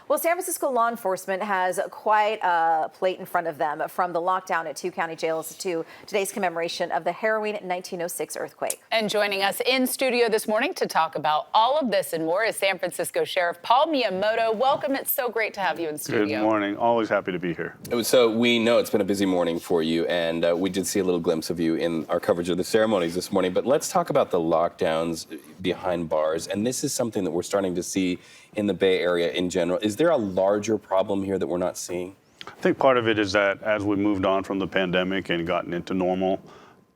Well, San Francisco law enforcement has quite a plate in front of them, from the lockdown at 2 county jails to today's commemoration of the harrowing 1906 earthquake. And joining us in studio this morning to talk about all of this and more is San Francisco Sheriff Paul Miyamoto. Welcome. It's so great to have you in studio. Good morning. Always happy to be here. So we know it's been a busy morning for you, and we did see a little glimpse of you in our coverage of the ceremonies this morning. But let's talk about the lockdowns behind bars. And this is something that we're starting to see in the Bay Area in general. Is there a larger problem here that we're not seeing? I think part of it is that as we moved on from the pandemic and gotten into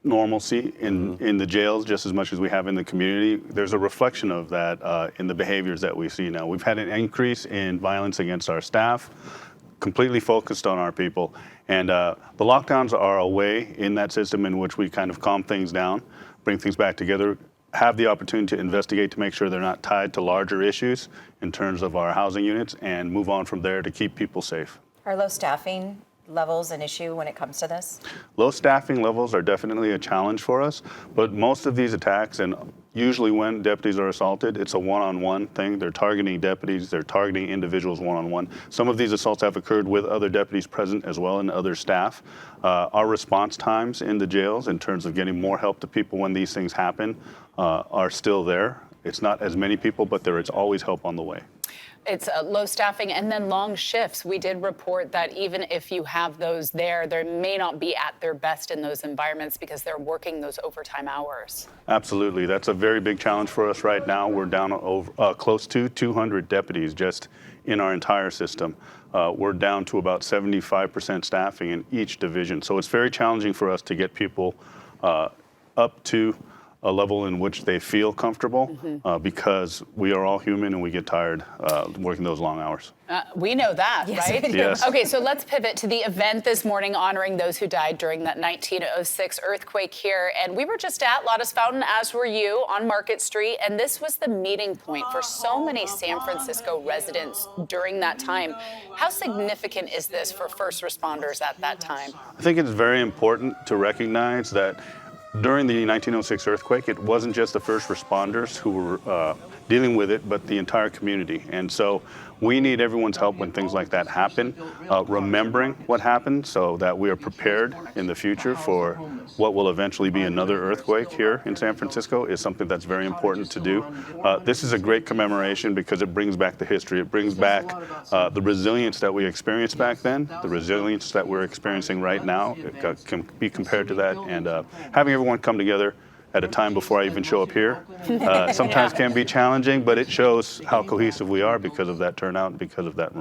normalcy in the jails, just as much as we have in the community, there's a reflection of that in the behaviors that we see now. We've had an increase in violence against our staff, completely focused on our people. And the lockdowns are a way in that system in which we kind of calm things down, bring things back together, have the opportunity to investigate to make sure they're not tied to larger issues in terms of our housing units, and move on from there to keep people safe. Are low staffing levels an issue when it comes to this? Low staffing levels are definitely a challenge for us, but most of these attacks, and usually when deputies are assaulted, it's a one-on-one thing. They're targeting deputies, they're targeting individuals one-on-one. Some of these assaults have occurred with other deputies present as well, and other staff. Our response times in the jails in terms of getting more help to people when these things happen are still there. It's not as many people, but there is always help on the way. It's low staffing and then long shifts. We did report that even if you have those there, they may not be at their best in those environments because they're working those overtime hours. Absolutely. That's a very big challenge for us right now. We're down over, close to 200 deputies just in our entire system. We're down to about 75% staffing in each division. So it's very challenging for us to get people up to a level in which they feel comfortable, because we are all human and we get tired working those long hours. We know that, yes, right? Yes. Okay, so let's pivot to the event this morning honoring those who died during that 1906 earthquake here. And we were just at Lotta's Fountain, as were you, on Market Street. And this was the meeting point for so many San Francisco residents during that time. How significant is this for first responders at that time? I think it's very important to recognize that during the 1906 earthquake, it wasn't just the first responders who were dealing with it, but the entire community. And so we need everyone's help when things like that happen, remembering what happened so that we are prepared in the future for what will eventually be another earthquake here in San Francisco is something that's very important to do. This is a great commemoration because it brings back the history. It brings back the resilience that we experienced back then, the resilience that we're experiencing right now. It can be compared to that, and having everyone come together at a time before I even show up here sometimes can be challenging, but it shows how cohesive we are because of that turnout, because of that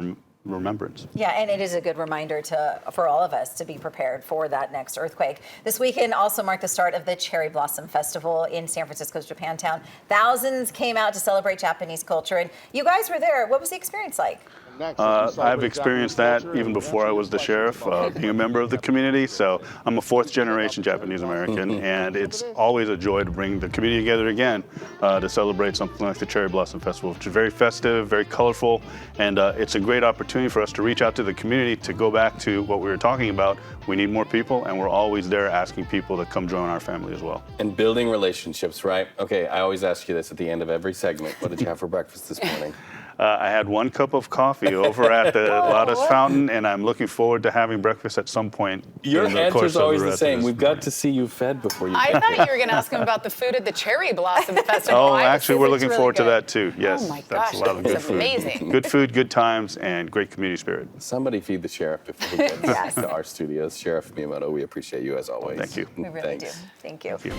remembrance. Yeah, and it is a good reminder for all of us to be prepared for that next earthquake. This weekend also marked the start of the Cherry Blossom Festival in San Francisco's Japantown. Thousands came out to celebrate Japanese culture, and you guys were there. What was the experience like? I've experienced that even before I was the sheriff, being a member of the community. So I'm a fourth generation Japanese American, and it's always a joy to bring the community together again to celebrate something like the Cherry Blossom Festival, which is very festive, very colorful, and it's a great opportunity for us to reach out to the community to go back to what we were talking about. We need more people, and we're always there asking people to come join our family as well. And building relationships, right? Okay, I always ask you this at the end of every segment. What did you have for breakfast this morning? I had 1 cup of coffee over at the Lotta's Fountain, and I'm looking forward to having breakfast at some point. Your answer is always the same. We've got to see you fed before you I thought you were going to ask him about the food at the Cherry Blossom Festival. Oh, actually, we're looking forward to that too. Yes, oh my gosh, that's a lot of good food. Amazing. Good food, good times, and great community spirit. Somebody feed the sheriff before he gets to our studios. Sheriff Miyamoto, we appreciate you as always. Thank you. We really do. Thank you. Thank you.